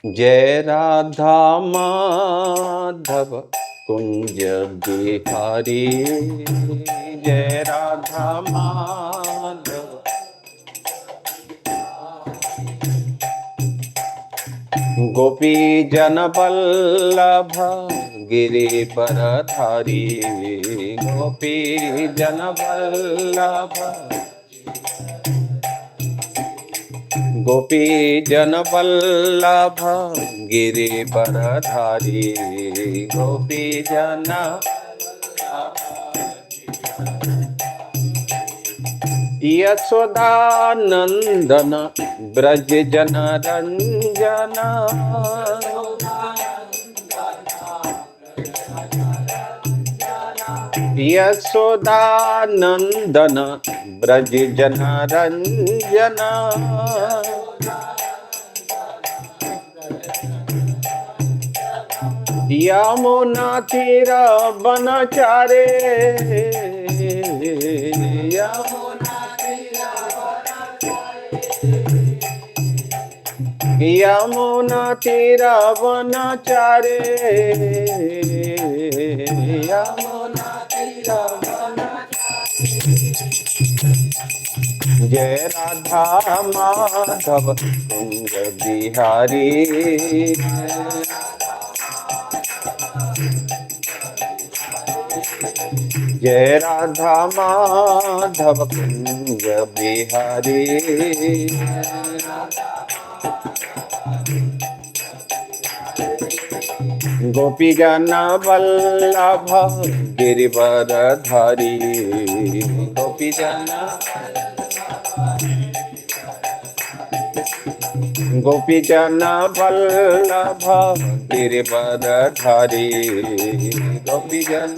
जय राधा माधव कुंज बिहारी, जय राधा माधव। गोपी जन वल्लभ गिरिवरधारी, गोपी जन वल्लभ, गोपी जन वल्लभ गिरिवरधारी, गोपी जन। यशोदानंदन ब्रज जन रंजन, यशोदानंदन ब्रज जन रंजन। यमुना तीर वनचारे, यमुना तीर वनचारे, यमुना तीर वनचारे। जय राधा माधव कुंज बिहारी, जय राधा माधव कुंज बिहारी। गोपी जन वल्लभ गिरिवरधारी, गोपी जन, गोपी जन वल्लभ गिरिवरधारी, गोपी जन।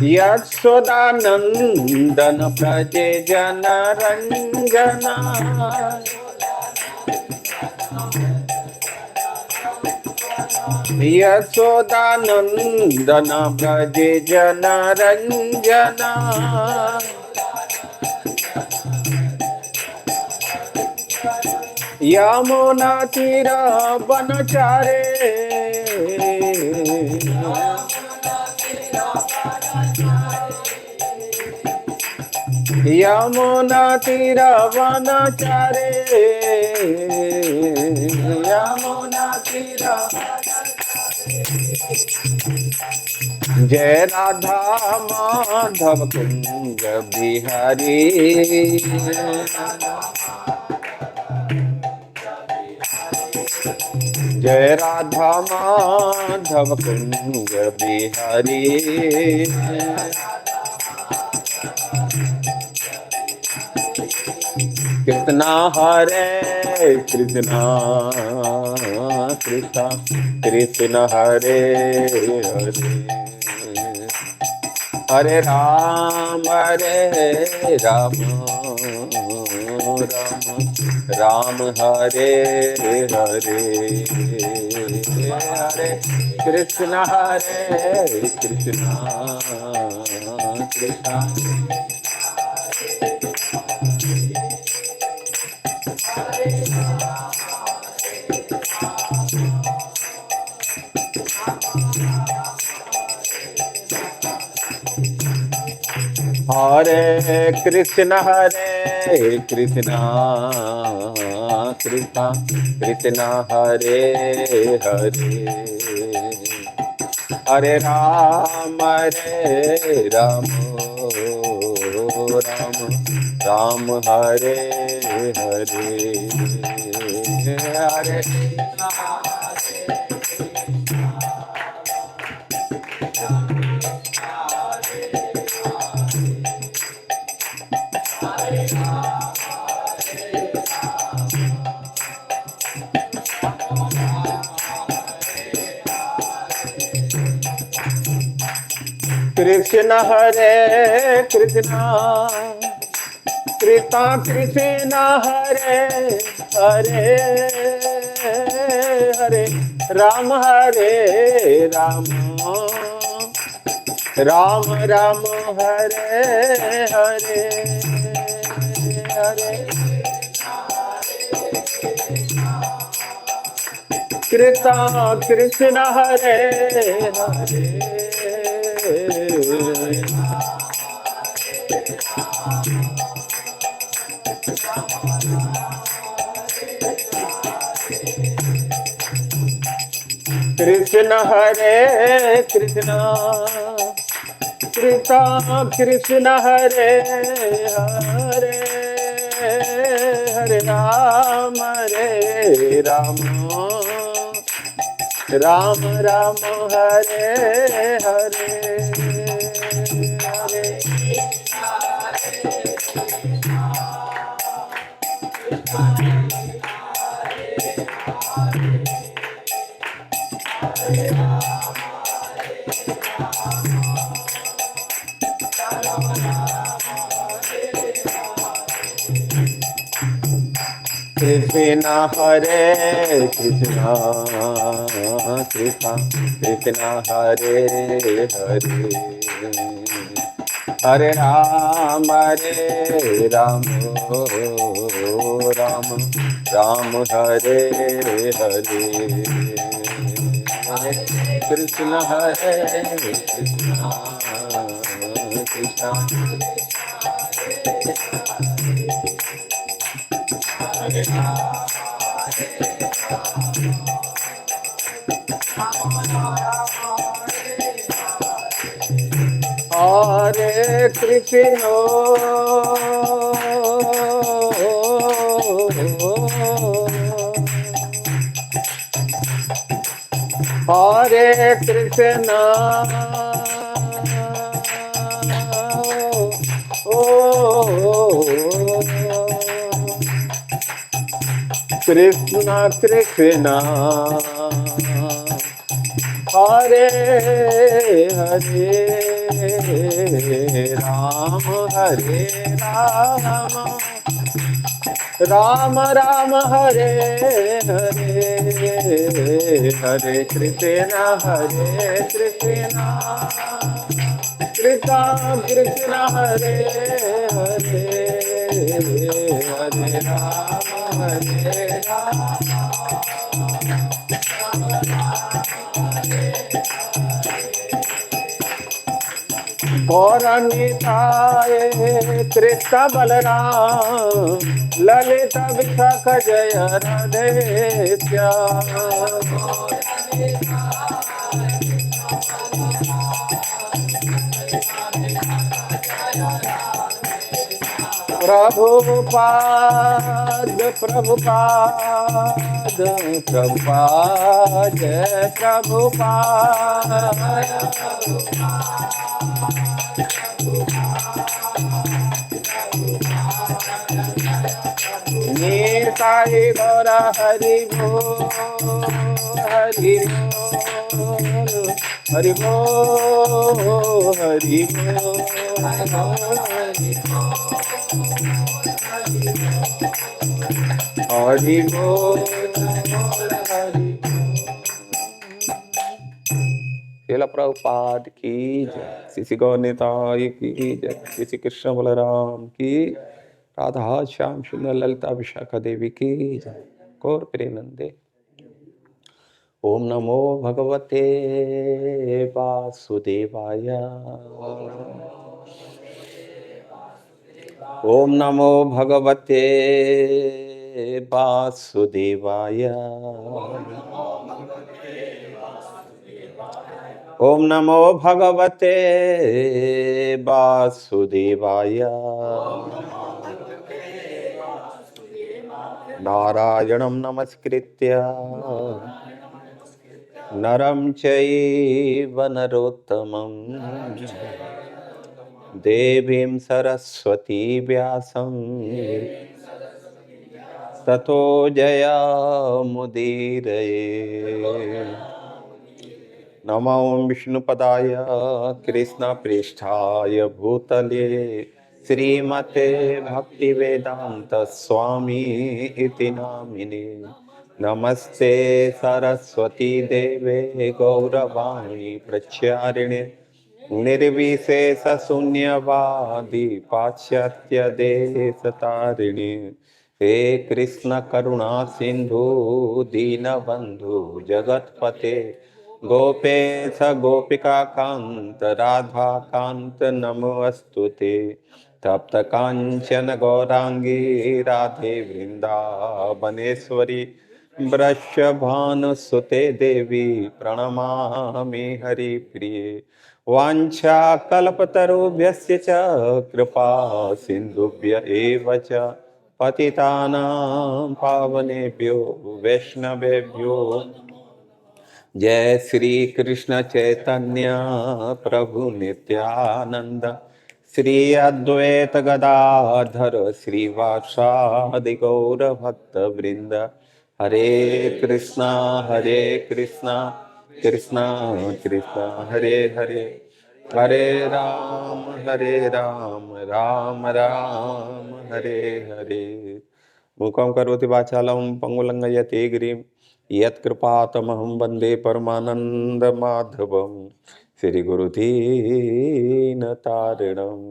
यशोदानंदन ब्रज जन रंजना, यशोदानंदन ब्रज जन रंजना। यमुना तीर वनचारे, यमुना तीर वनचारे, यमुना तीर। जय राधा माधव कुंज बिहारी, जय राधा माधव कुंज बिहारी। कृष्णा हरे कृष्णा, कृष्णा कृष्ण हरे हरे, हरे राम राम, राम हरे हरे, हरे कृष्ण कृष्णा कृष्णा। हरे कृष्ण कृष्णा कृष्णा हरे हरे, हरे राम राम, राम हरे हरे, हरे। कृष्ण हरे कृष्णा, कृष्णा कृष्ण हरे हरे, हरे राम राम, राम राम हरे हरे, हरे कृष्ण कृष्ण हरे हरे कृष्ण हरे कृष्ण कृष्ण कृष्ण हरे हरे हरे राम राम राम हरे हरे हरे कृष्ण हरे कृष्ण कृष्ण कृष्ण हरे हरे हरे राम राम राम हरे हरे हरे कृष्ण हरे कृष्ण कृष्ण हरे कृष्ण हरे कृष्ण कृष्ण कृष्ण हरे हरे राम हरे राम राम हरे हरे हरे कृष्ण कृष्ण कृष्ण हरे हरे हरे राम गौरनिताय कृष्ण बलराम ललित विशाख जय राधे श्याम प्रभुपाद प्रभुपाद प्रभुपाद जय निताई गौर हरि बोल हरि बोल हरि बोल हरि बोल हरि बोल श्रील प्रभुपाद की जय, श्री गौर निताई की जय, श्री कृष्ण बलराम की, राधा श्याम सुंदर ललिता विशाखा देवी की जय, गौर प्रेमनंदे। ओम नमो भगवते वासुदेवाय। ओम नमो भगवते वासुदेवाय। ओम नमो भगवते वासुदेवाय। नारायणं नमस्कृत्य नरं चैव नरोत्तमं देवीं सरस्वती व्यासं ततो जयमुदीरये। नमो विष्णुपदाय कृष्णप्रेष्ठाय भूतले श्रीमते भक्तिवेदांत स्वामी इति नामिने। नमस्ते सरस्वती देवे गौरवाणी प्रचारिणे निर्विशेष शून्यवादी पाश्चात्य देशतारिणे। हे कृष्ण करुणा सिंधु दीनबंधु जगतपते गोपेश गोपिका कांत राधा कांत नमोस्तुते तप्त कांचन गौरांगी राधे वृंदावनेश्वरी वृषभानुसुते देवी प्रणमामि हरिप्रिये वाञ्छाकल्पतरुभ्यश्च च कृपा सिन्धुभ्य एव च पतितानां पावनेभ्यो वैष्णवेभ्यो जय श्री कृष्ण चैतन्य प्रभु नित्यानंद श्री अद्वैत गदाधर श्रीवासादि गौर भक्त वृंद हरे कृष्णा कृष्णा कृष्णा कृष्णा हरे हरे हरे राम राम राम हरे हरे मूकं करोति वाचालं पंगुलंघयते गिरिं यत्कृपातमहं वन्दे परमानन्दमाधवं श्रीगुरुदीनतारिणम्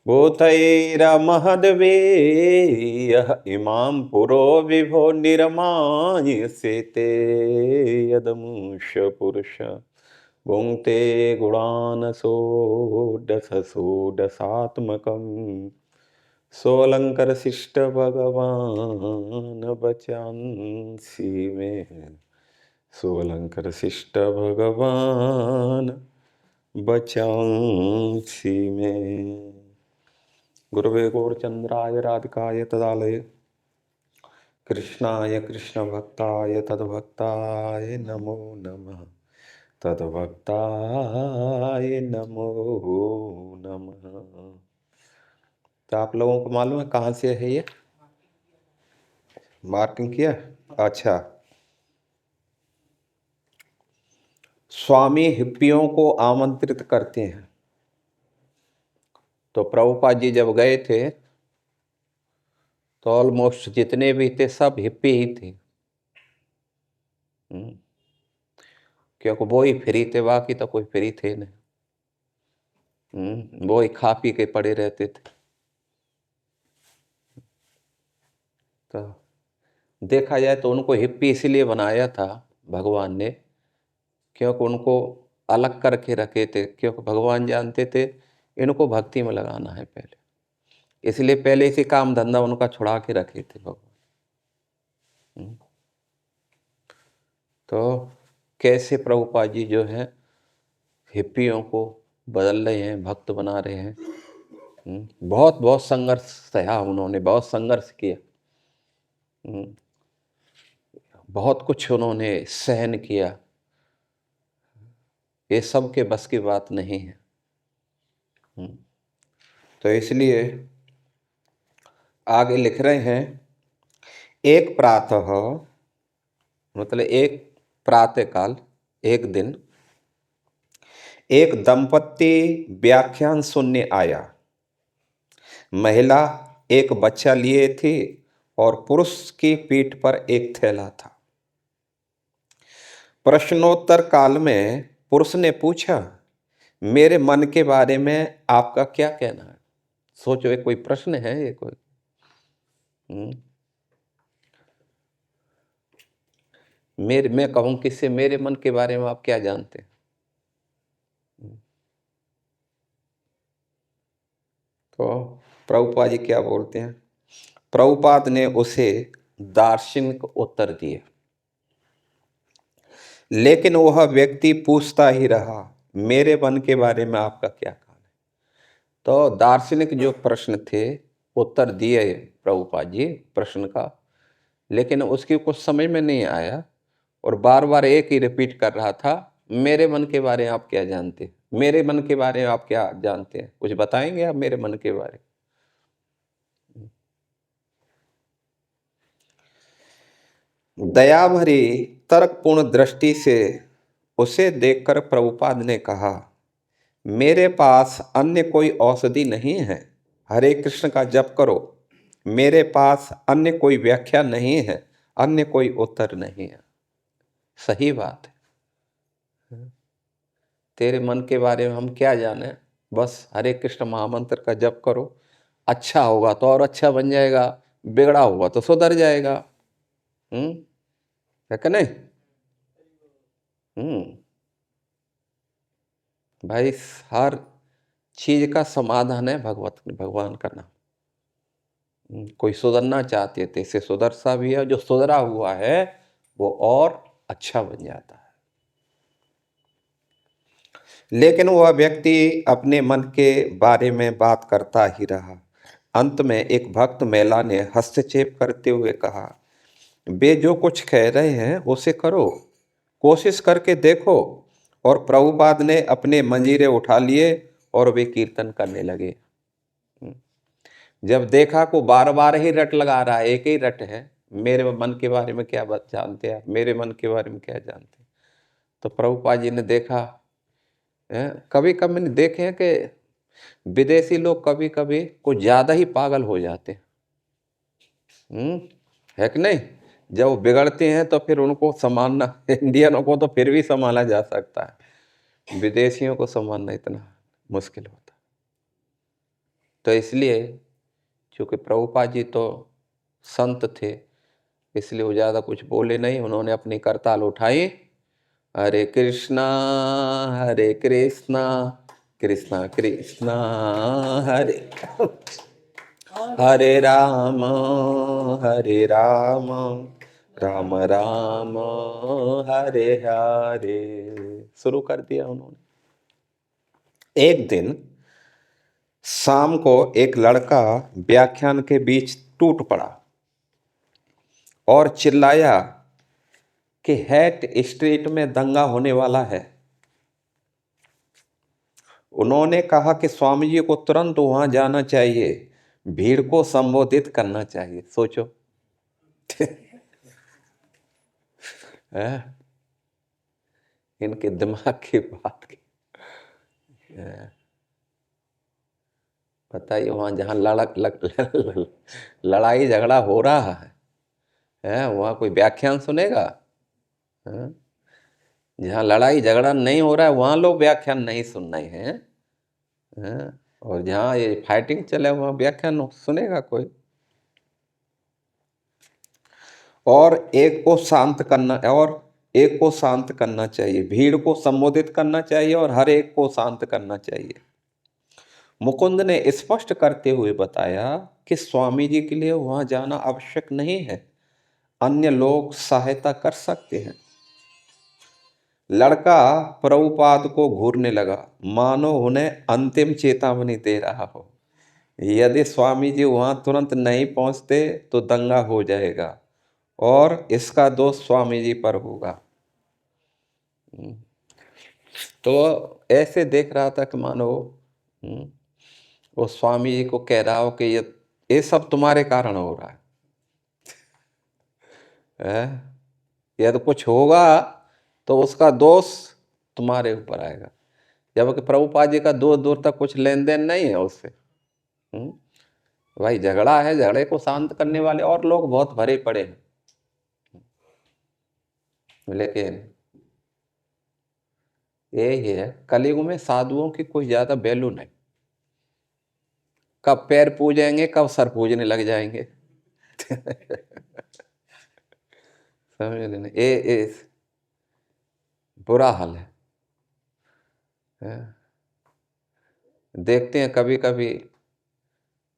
भूतैरमहद्वेयः इमां पुरो विभो निरमायिषेते यदमुष पुरुष भुङ्क्ते गुणान् षोडशसात्मकम् सोऽलङ्कर शिष्ट भगवान् बचांसि मे सोऽलङ्कर शिष्ट भगवान् बचांसि मे गुरवे गौरचन्द्राय राधिकाय तदालये कृष्णाय कृष्णभक्ताय तद्भक्ताय नमो नमः तद्भक्ताय नमो नमः। तो आप लोगों को मालूम है कहाँ से है ये मार्किंग किया? अच्छा, स्वामी हिप्पियों को आमंत्रित करते हैं। तो प्रभुपाद जी जब गए थे तो ऑलमोस्ट जितने भी थे सब हिप्पी ही थे, क्योंकि वो ही फ्री थे, बाकी तो कोई फ्री थे नहीं। वो ही खा पी के पड़े रहते थे। तो देखा जाए तो उनको हिप्पी इसलिए बनाया था भगवान ने क्योंकि उनको अलग करके रखे थे, क्योंकि भगवान जानते थे इनको भक्ति में लगाना है पहले, इसलिए पहले से काम धंधा उनका छुड़ा के रखे थे भगवान। तो कैसे प्रभुपाद जी जो है हिप्पियों को बदल रहे हैं, भक्त बना रहे हैं। बहुत बहुत संघर्ष सहा उन्होंने, बहुत संघर्ष किया, बहुत कुछ उन्होंने सहन किया। ये सब के बस की बात नहीं है। तो इसलिए आगे लिख रहे हैं, एक प्रातः मतलब एक प्रातः काल, एक दिन एक दंपत्ति व्याख्यान सुनने आया। महिला एक बच्चा लिए थी और पुरुष की पीठ पर एक थैला था। प्रश्नोत्तर काल में पुरुष ने पूछा, मेरे मन के बारे में आपका क्या कहना है? सोचो, एक कोई प्रश्न है ये कोई? मैं कहूं किससे, मेरे मन के बारे में आप क्या जानते हैं? तो प्रभुपाद जी क्या बोलते हैं? प्रभुपाद ने उसे दार्शनिक उत्तर दिए, लेकिन वह व्यक्ति पूछता ही रहा, मेरे मन के बारे में आपका क्या कहना है? तो दार्शनिक जो प्रश्न थे उत्तर दिए प्रभुपाद जी प्रश्न का, लेकिन उसकी कुछ समझ में नहीं आया और बार बार एक ही रिपीट कर रहा था, मेरे मन के बारे में आप क्या जानते हैं, मेरे मन के बारे में आप क्या जानते हैं, कुछ बताएंगे आप मेरे मन के बारे में? दया भरी तर्कपूर्ण दृष्टि से उसे देखकर प्रभुपाद ने कहा, मेरे पास अन्य कोई औषधि नहीं है, हरे कृष्ण का जप करो। मेरे पास अन्य कोई व्याख्या नहीं है, अन्य कोई उत्तर नहीं है। सही बात है। तेरे मन के बारे में हम क्या जाने, बस हरे कृष्ण महामंत्र का जप करो, अच्छा होगा तो और अच्छा बन जाएगा, बिगड़ा हुआ तो सुधर जाएगा। है कि नहीं? भाई हर चीज का समाधान है भगवान का नाम। कोई सुधरना चाहते थे इससे सुधर सा भी है, जो सुधरा हुआ है वो और अच्छा बन जाता है। लेकिन वह व्यक्ति अपने मन के बारे में बात करता ही रहा। अंत में एक भक्त महिला ने हस्तक्षेप करते हुए कहा, वे जो कुछ कह रहे हैं उसे करो, कोशिश करके देखो। और प्रभुपाद ने अपने मंजीरे उठा लिए और वे कीर्तन करने लगे। जब देखा को बार बार ही रट लगा रहा है, एक ही रट है, मेरे मन के बारे में क्या बात जानते हैं, मेरे मन के बारे में क्या जानते हैं। तो प्रभुपाद जी ने देखा, कभी कभी मैंने देखे हैं कि विदेशी लोग कभी कभी कुछ ज्यादा ही पागल हो जाते हैं। है कि नहीं? जब वो बिगड़ते हैं तो फिर उनको संभालना, इंडियनों को तो फिर भी संभाला जा सकता है, विदेशियों को संभालना इतना मुश्किल होता। तो इसलिए चूंकि प्रभुपाद जी तो संत थे, इसलिए वो ज़्यादा कुछ बोले नहीं। उन्होंने अपनी करताल उठाई, हरे कृष्णा कृष्णा कृष्णा हरे हरे राम राम राम हरे हरे। शुरू कर दिया उन्होंने। एक दिन शाम को एक लड़का व्याख्यान के बीच टूट पड़ा और चिल्लाया कि हैट स्ट्रीट में दंगा होने वाला है। उन्होंने कहा कि स्वामी जी को तुरंत वहां जाना चाहिए, भीड़ को संबोधित करना चाहिए। सोचो इनके दिमाग की बात की। बताइए, वहां जहां लड़ाई झगड़ा हो रहा है वहां कोई व्याख्यान सुनेगा? जहां लड़ाई झगड़ा नहीं हो रहा है वहां लोग व्याख्यान नहीं सुन रहे हैं, और जहां ये फाइटिंग चले वहां व्याख्यान सुनेगा कोई? और एक को शांत करना चाहिए, भीड़ को संबोधित करना चाहिए और हर एक को शांत करना चाहिए। मुकुंद ने स्पष्ट करते हुए बताया कि स्वामी जी के लिए वहां जाना आवश्यक नहीं है, अन्य लोग सहायता कर सकते हैं। लड़का प्रभुपाद को घूरने लगा, मानो उन्हें अंतिम चेतावनी दे रहा हो। यदि स्वामी जी वहां तुरंत नहीं पहुंचते तो दंगा हो जाएगा और इसका दोष स्वामी जी पर होगा। तो ऐसे देख रहा था कि मानो वो स्वामी जी को कह रहा हो कि ये सब तुम्हारे कारण हो रहा है, यदि कुछ होगा तो उसका दोष तुम्हारे ऊपर आएगा। जबकि प्रभुपाद जी का दूर दूर तक कुछ लेन देन नहीं है उससे। भाई झगड़ा है, झगड़े को शांत करने वाले और लोग बहुत भरे पड़े हैं, लेकिन यही है कलयुग में साधुओं की कोई ज्यादा वैल्यू नहीं। कब पैर पूजेंगे, कब सर पूजने लग जाएंगे समझ लेना, ये बुरा हाल है। देखते हैं कभी कभी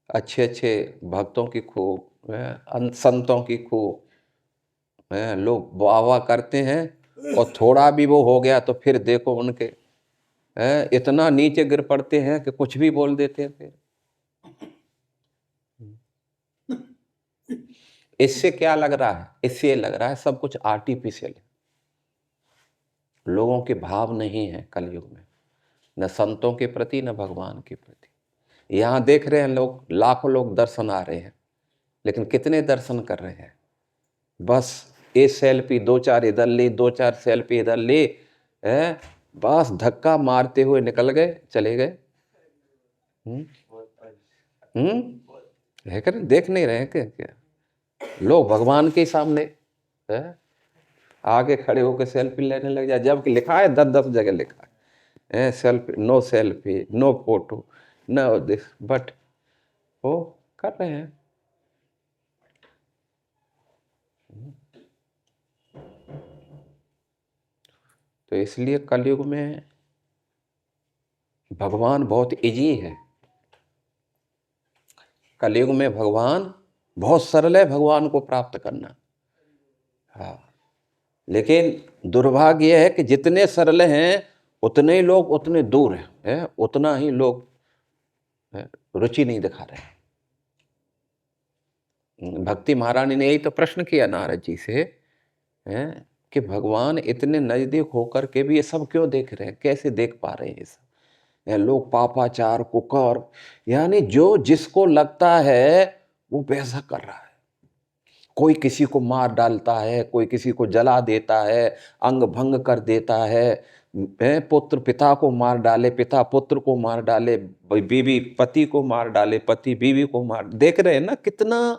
अच्छे अच्छे भक्तों की खूब, संतों की खूब लोग वाह वाह करते हैं, और थोड़ा भी वो हो गया तो फिर देखो उनके इतना नीचे गिर पड़ते हैं कि कुछ भी बोल देते हैं। फिर इससे क्या लग रहा है? इससे ये लग रहा है सब कुछ आर्टिफिशियल है, लोगों के भाव नहीं है कलयुग में, न संतों के प्रति न भगवान के प्रति। यहाँ देख रहे हैं लोग, लाखों लोग दर्शन आ रहे हैं, लेकिन कितने दर्शन कर रहे हैं? बस एक सेल्फी, दो चार इधर ली, दो चार सेल्फी इधर ली, है बस धक्का मारते हुए निकल गए, चले गए। है कर देख नहीं रहे क्या लोग भगवान के सामने है आगे खड़े होकर सेल्फी लेने लग जाए, जबकि लिखा है 10-10 जगह लिखा है selfie no photo no this, but वो कर रहे हैं। तो इसलिए कलयुग में भगवान बहुत इजी है। कलयुग में भगवान बहुत सरल है भगवान को प्राप्त करना। हाँ, लेकिन दुर्भाग्य यह है कि जितने सरल हैं उतने ही लोग उतने दूर हैं, उतना ही लोग रुचि नहीं दिखा रहे। भक्ति महारानी ने यही तो प्रश्न किया नारद जी से कि भगवान इतने नजदीक होकर के भी ये सब क्यों देख रहे हैं, कैसे देख पा रहे हैं ये सब। लोग पापाचार कुकर, यानी जो जिसको लगता है वो वैसा कर रहा है। कोई किसी को मार डालता है, कोई किसी को जला देता है, अंग भंग कर देता है, पुत्र पिता को मार डाले, पिता पुत्र को मार डाले, बीवी पति को मार डाले, पति बीवी को मार। देख रहे हैं ना कितना,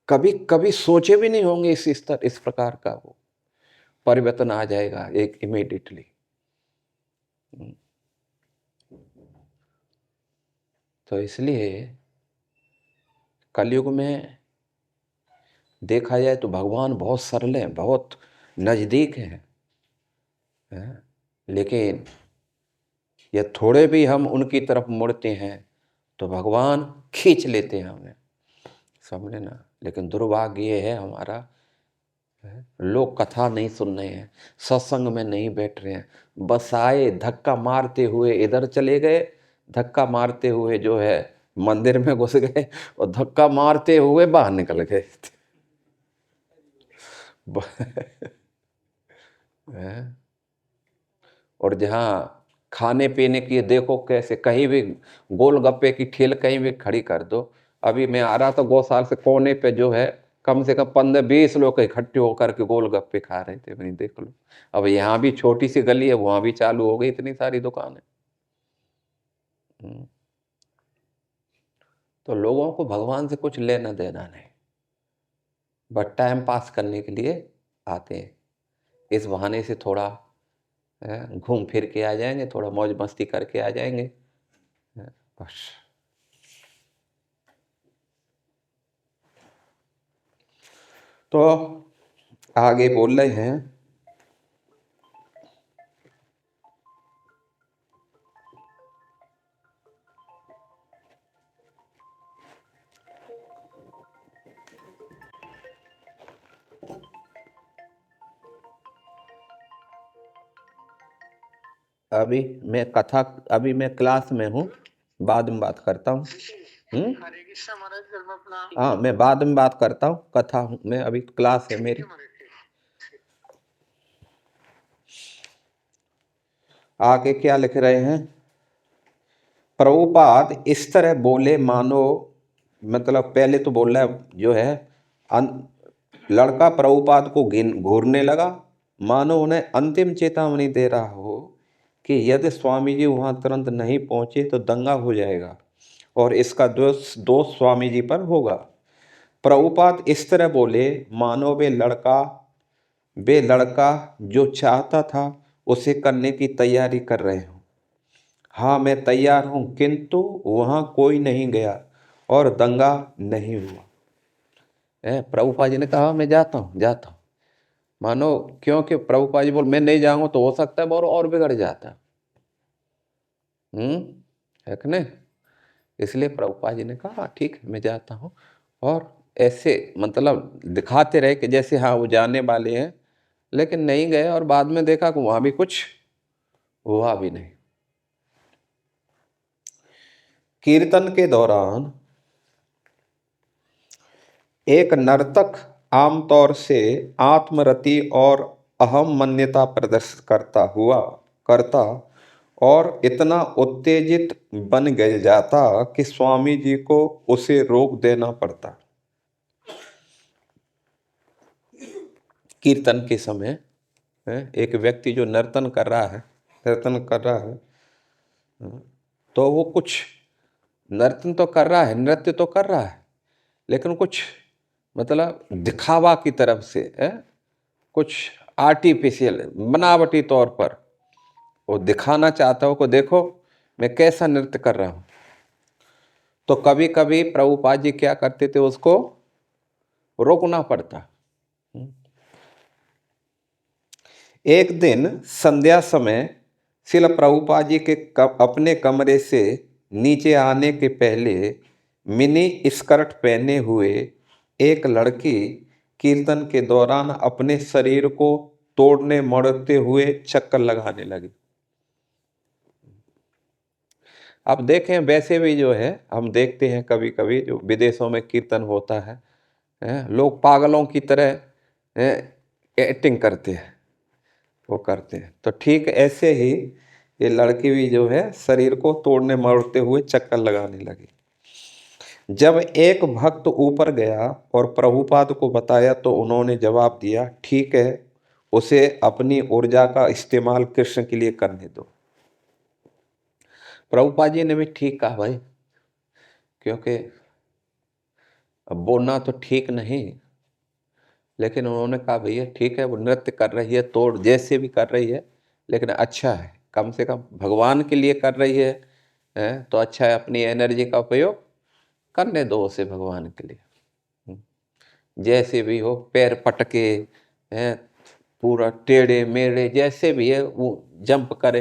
कभी कभी सोचे भी नहीं होंगे इस स्तर, इस प्रकार का वो परिवर्तन आ जाएगा एक इमीडिएटली। तो इसलिए कलयुग में देखा जाए तो भगवान बहुत सरल हैं, बहुत नजदीक हैं, लेकिन ये थोड़े भी हम उनकी तरफ मुड़ते हैं तो भगवान खींच लेते हैं हमें, समझे ना। लेकिन दुर्भाग्य ये है हमारा, लोग कथा नहीं सुन रहे हैं, सत्संग में नहीं बैठ रहे हैं, बस आए धक्का मारते हुए इधर चले गए, धक्का मारते हुए जो है मंदिर में घुस गए और धक्का मारते हुए बाहर निकल गए। और जहाँ खाने पीने की देखो कैसे, कहीं भी गोलगप्पे की ठेल कहीं भी खड़ी कर दो। अभी मैं आ रहा था गौशाल से, कोने पे जो है कम से कम 15-20 लोग इकट्ठे होकर के गोलगप्पे खा रहे थे। मैंने देख लो, अब यहाँ भी छोटी सी गली है, वहां भी चालू हो गई इतनी सारी दुकानें। तो लोगों को भगवान से कुछ लेना देना नहीं, बस टाइम पास करने के लिए आते हैं। इस बहाने से थोड़ा घूम फिर के आ जाएंगे, थोड़ा मौज मस्ती करके आ जाएंगे, बस। तो आगे बोल रहे हैं, अभी मैं क्लास में हूँ, बाद में बात करता हूँ। हाँ, मैं बाद में बात करता हूँ, कथा हूँ मैं, अभी क्लास है मेरी। आगे क्या लिख रहे हैं, प्रभुपाद इस तरह बोले मानो, मतलब पहले तो बोल रहा है जो है लड़का प्रभुपाद को घूरने लगा, मानो उन्हें अंतिम चेतावनी दे रहा हो कि यदि स्वामी जी वहां तुरंत नहीं पहुंचे तो दंगा हो जाएगा और इसका दोष स्वामी जी पर होगा। प्रभुपाद इस तरह बोले मानो वे लड़का जो चाहता था उसे करने की तैयारी कर रहे हो। हाँ, मैं तैयार हूं, किंतु वहां कोई नहीं गया और दंगा नहीं हुआ। प्रभुपाद जी ने कहा मैं जाता हूं। मानो क्योंकि प्रभुपाद जी बोल मैं नहीं जाऊंगा तो हो सकता है और बिगड़ जाता। है कि नहीं। इसलिए प्रभुपाद जी ने कहा ठीक है मैं जाता हूँ, और ऐसे मतलब दिखाते रहे कि जैसे हाँ वो जाने वाले हैं, लेकिन नहीं गए और बाद में देखा कि वहां भी कुछ हुआ भी नहीं। कीर्तन के दौरान एक नर्तक आमतौर से आत्मरति और अहम मान्यता प्रदर्शित करता और इतना उत्तेजित बन गया जाता कि स्वामी जी को उसे रोक देना पड़ता। कीर्तन के समय एक व्यक्ति जो नर्तन कर रहा है, तो वो कुछ नर्तन तो कर रहा है, नृत्य तो कर रहा है, लेकिन कुछ मतलब दिखावा की तरफ से कुछ आर्टिफिशियल बनावटी तौर पर वो दिखाना चाहता हो को देखो मैं कैसा नृत्य कर रहा हूं। तो कभी कभी प्रभुपाद जी क्या करते थे, उसको रोकना पड़ता। एक दिन संध्या समय श्रील प्रभुपाद जी के अपने कमरे से नीचे आने के पहले मिनी स्कर्ट पहने हुए एक लड़की कीर्तन के दौरान अपने शरीर को तोड़ने मरोड़ते हुए चक्कर लगाने लगी। अब देखें, वैसे भी जो है हम देखते हैं कभी कभी जो विदेशों में कीर्तन होता है, लोग पागलों की तरह एक्टिंग करते हैं, वो करते हैं। तो ठीक ऐसे ही ये लड़की भी जो है शरीर को तोड़ने मरोड़ते हुए चक्कर लगाने लगी। जब एक भक्त ऊपर गया और प्रभुपाद को बताया तो उन्होंने जवाब दिया, ठीक है, उसे अपनी ऊर्जा का इस्तेमाल कृष्ण के लिए करने दो। प्रभुपाद जी ने भी ठीक कहा भाई, क्योंकि अब बोलना तो ठीक नहीं, लेकिन उन्होंने कहा भैया ठीक है, वो नृत्य कर रही है, तोड़ जैसे भी कर रही है, लेकिन अच्छा है, कम से कम भगवान के लिए कर रही है, तो अच्छा है, अपनी एनर्जी का उपयोग करने दो उसे भगवान के लिए। जैसे भी हो, पैर पटके, पूरा टेढ़े मेढ़े जैसे भी है वो जंप करे,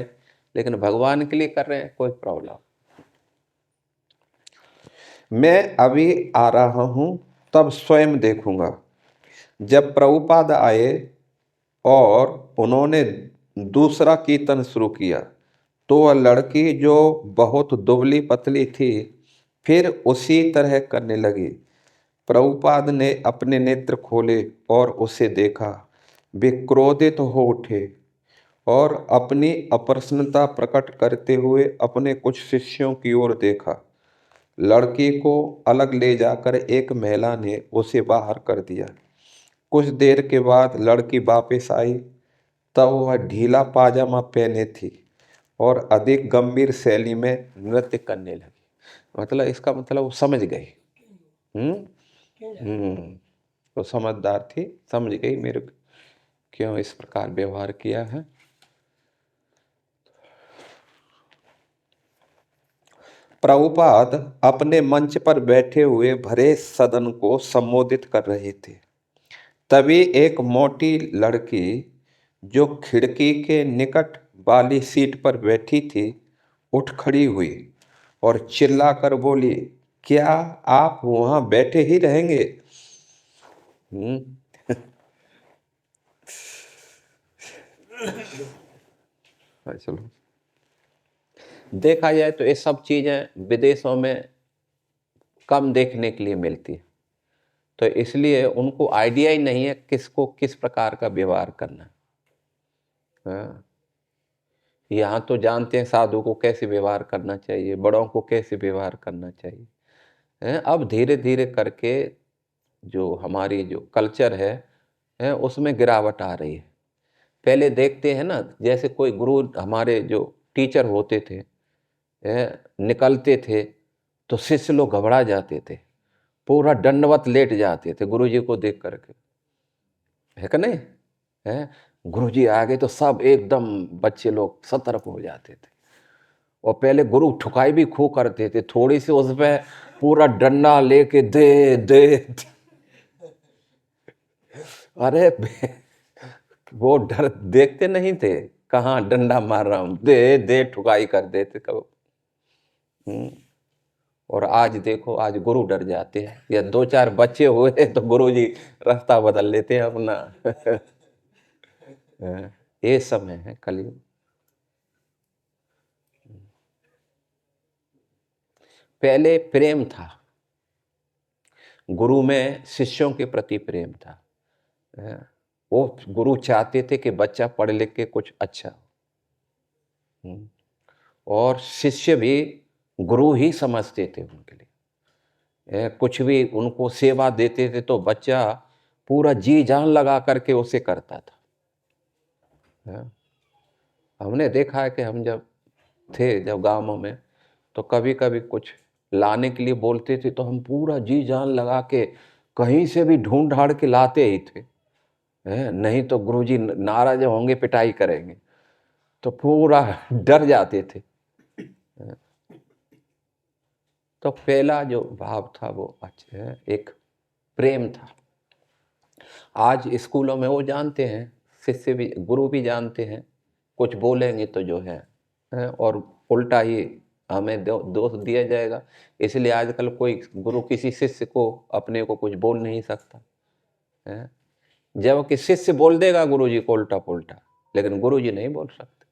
लेकिन भगवान के लिए कर रहे हैं, कोई प्रॉब्लम। मैं अभी आ रहा हूं, तब स्वयं देखूंगा। जब प्रभुपाद आए और उन्होंने दूसरा कीर्तन शुरू किया तो वह लड़की जो बहुत दुबली पतली थी फिर उसी तरह करने लगी। प्रभुपाद ने अपने नेत्र खोले और उसे देखा। वे क्रोधित हो उठे और अपनी अप्रसन्नता प्रकट करते हुए अपने कुछ शिष्यों की ओर देखा। लड़की को अलग ले जाकर एक महिला ने उसे बाहर कर दिया। कुछ देर के बाद लड़की वापस आई, तब वह ढीला पाजामा पहने थी और अधिक गंभीर शैली में नृत्य करने लगी। मतलब इसका मतलब वो समझ गई। वो समझदार थी, समझ गई मेरे क्यों इस प्रकार व्यवहार किया है। प्रभुपाद अपने मंच पर बैठे हुए भरे सदन को संबोधित कर रहे थे। तभी एक मोटी लड़की जो खिड़की के निकट वाली सीट पर बैठी थी उठ खड़ी हुई और चिल्लाकर बोली, क्या आप वहां बैठे ही रहेंगे? चलो, देखा जाए तो ये सब चीजें विदेशों में कम देखने के लिए मिलती है, तो इसलिए उनको आइडिया ही नहीं है किसको किस प्रकार का व्यवहार करना है। यहाँ तो जानते हैं साधु को कैसे व्यवहार करना चाहिए, बड़ों को कैसे व्यवहार करना चाहिए। अब धीरे धीरे करके जो हमारी जो कल्चर है उसमें गिरावट आ रही है। पहले देखते हैं ना, जैसे कोई गुरु हमारे जो टीचर होते थे निकलते थे तो शिष्य लोग घबरा जाते थे, पूरा दंडवत लेट जाते थे गुरु जी को देख करके, है कि नहीं? है, गुरु जी आ गए तो सब एकदम बच्चे लोग सतर्क हो जाते थे। और पहले गुरु ठुकाई भी खूब करते थे, थोड़ी सी उस पर पूरा डंडा लेके दे दे, अरे वो डर देखते नहीं थे, कहाँ डंडा मार रहा हूं, दे दे ठुकाई कर देते कब। और आज देखो, आज गुरु डर जाते हैं, या दो चार बच्चे हुए तो गुरु जी रास्ता बदल लेते हैं अपना। ये समय है कलयुग। पहले प्रेम था, गुरु में शिष्यों के प्रति प्रेम था। वो गुरु चाहते थे कि बच्चा पढ़ लिख के कुछ अच्छा हो, और शिष्य भी गुरु ही समझते थे उनके लिए। कुछ भी उनको सेवा देते थे तो बच्चा पूरा जी जान लगा करके उसे करता था। हमने देखा है कि हम जब गाँवों में, तो कभी कभी कुछ लाने के लिए बोलते थे तो हम पूरा जी जान लगा के कहीं से भी ढूंढ ढाड़ के लाते ही थे, नहीं तो गुरुजी नाराज होंगे, पिटाई करेंगे, तो पूरा डर जाते थे। तो पहला जो भाव था वो अच्छा है, एक प्रेम था। आज स्कूलों में वो जानते हैं, शिष्य भी, गुरु भी जानते हैं, कुछ बोलेंगे तो जो है और उल्टा ही हमें दोष दिया जाएगा। इसलिए आजकल कोई गुरु किसी शिष्य को अपने को कुछ बोल नहीं सकता है। जबकि शिष्य बोल देगा गुरु जी को उल्टा पुल्टा, लेकिन गुरु जी नहीं बोल सकते।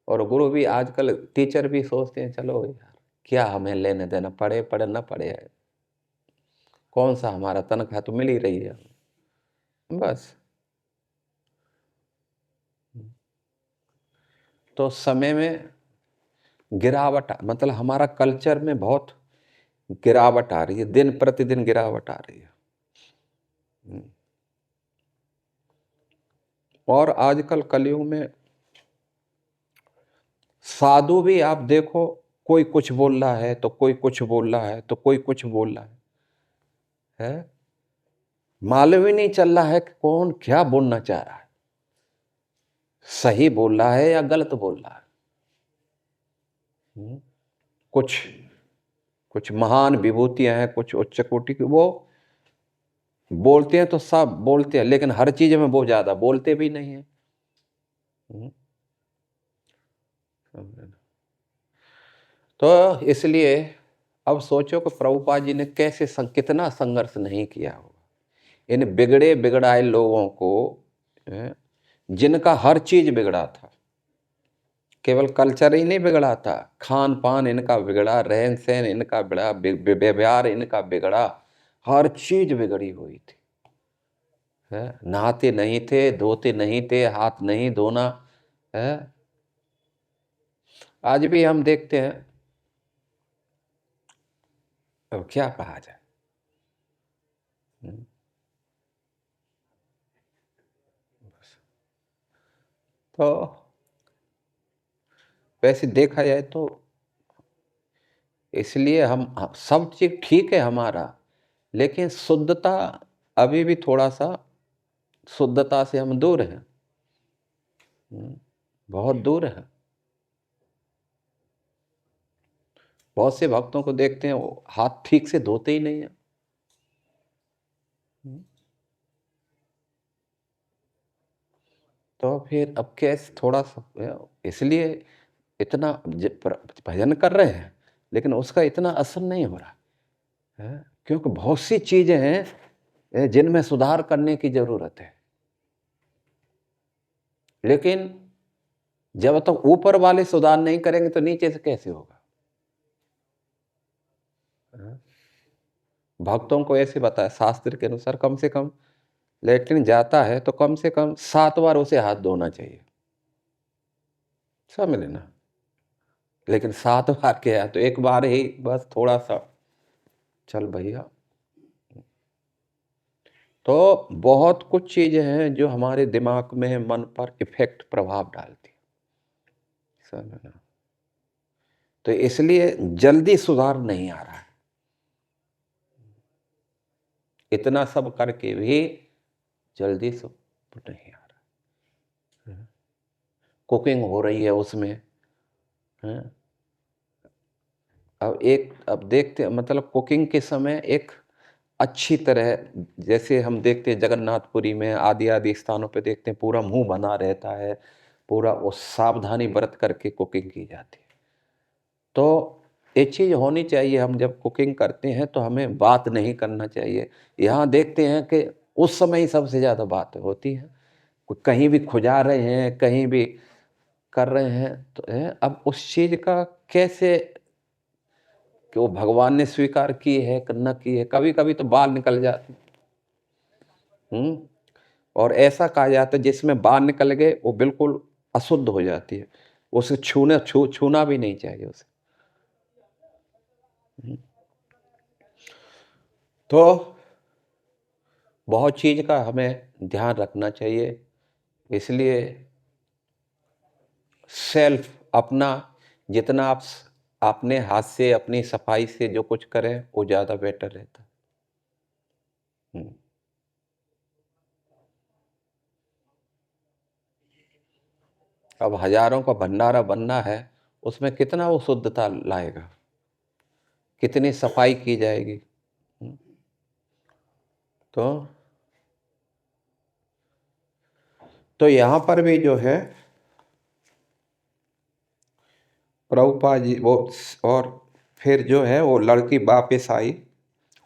और गुरु भी आजकल, टीचर भी सोचते हैं चलो यार क्या हमें लेने देना, पढ़े पढ़े ना पढ़े, कौन सा हमारा तनख्वाह तो मिल ही रही है बस। तो समय में गिरावट, मतलब हमारा कल्चर में बहुत गिरावट आ रही है, दिन प्रतिदिन गिरावट आ रही है। और आजकल कलयुग में साधु भी आप देखो, कोई कुछ बोल रहा है तो कोई कुछ बोल रहा है तो कोई कुछ बोल रहा है, मालूम ही नहीं चल रहा है कि कौन क्या बोलना चाह रहा है, सही बोल रहा है या गलत बोल रहा है। कुछ कुछ महान विभूतियां हैं, कुछ उच्च कोटि की, वो बोलते हैं तो सब बोलते हैं, लेकिन हर चीज में वो ज्यादा बोलते भी नहीं है। तो इसलिए अब सोचो कि प्रभुपाद जी ने कैसे कितना संघर्ष नहीं किया होगा इन बिगड़े बिगड़ाए लोगों को, जिनका हर चीज बिगड़ा था, केवल कल्चर ही नहीं बिगड़ा था, खान पान इनका बिगड़ा, रहन सहन इनका बिगड़ा, व्यवहार इनका बिगड़ा, हर चीज बिगड़ी हुई थी। नहाते नहीं थे, धोते नहीं थे, हाथ नहीं धोना है। आज भी हम देखते हैं, अब क्या कहा जाए। तो वैसे देखा जाए तो इसलिए हम सब चीज ठीक है हमारा, लेकिन शुद्धता अभी भी थोड़ा सा, शुद्धता से हम दूर हैं, बहुत दूर है। बहुत से भक्तों को देखते हैं वो हाथ ठीक से धोते ही नहीं है। तो फिर अब कैसे थोड़ा सा, इसलिए इतना भजन कर रहे हैं लेकिन उसका इतना असर नहीं हो रहा है, क्योंकि बहुत सी चीजें हैं जिनमें सुधार करने की जरूरत है। लेकिन जब तक ऊपर वाले सुधार नहीं करेंगे तो नीचे से कैसे होगा। भक्तों को ऐसे बताया शास्त्र के अनुसार, कम से कम लेटरिन जाता है तो कम से कम 7 बार उसे हाथ धोना चाहिए, समझ लेना। लेकिन 7 बार क्या है, तो एक बार ही बस थोड़ा सा चल भैया। तो बहुत कुछ चीजें हैं जो हमारे दिमाग में, मन पर इफेक्ट, प्रभाव डालती, समझ लेना। तो इसलिए जल्दी सुधार नहीं आ रहा है, इतना सब करके भी जल्दी सुधार नहीं आ रहा। कुकिंग हो रही है उसमें, अब देखते हैं, मतलब कुकिंग के समय एक अच्छी तरह, जैसे हम देखते हैं जगन्नाथपुरी में, आदि आदि स्थानों पे देखते हैं पूरा मुंह बना रहता है, पूरा वो सावधानी बरत करके कुकिंग की जाती है। तो एक चीज होनी चाहिए, हम जब कुकिंग करते हैं तो हमें बात नहीं करना चाहिए। यहाँ देखते हैं कि उस समय ही सबसे ज्यादा बात होती है, कहीं भी खुजा रहे हैं, कहीं भी कर रहे हैं, तो अब उस चीज का कैसे, कि वो भगवान ने स्वीकार की है कि न की है, कभी कभी तो बाल निकल जाते। और ऐसा कहा जाता है जिसमें बाल निकल गए वो बिल्कुल अशुद्ध हो जाती है, उसे छूना भी नहीं चाहिए उसे। तो बहुत चीज का हमें ध्यान रखना चाहिए, इसलिए सेल्फ, अपना जितना आप अपने हाथ से, अपनी सफाई से जो कुछ करें वो ज्यादा बेटर रहता है। अब हजारों का भंडारा बनना है, उसमें कितना वो शुद्धता लाएगा, कितनी सफाई की जाएगी। तो यहाँ पर भी जो है प्रभुपाद जी वो, और फिर जो है वो लड़की वापस आई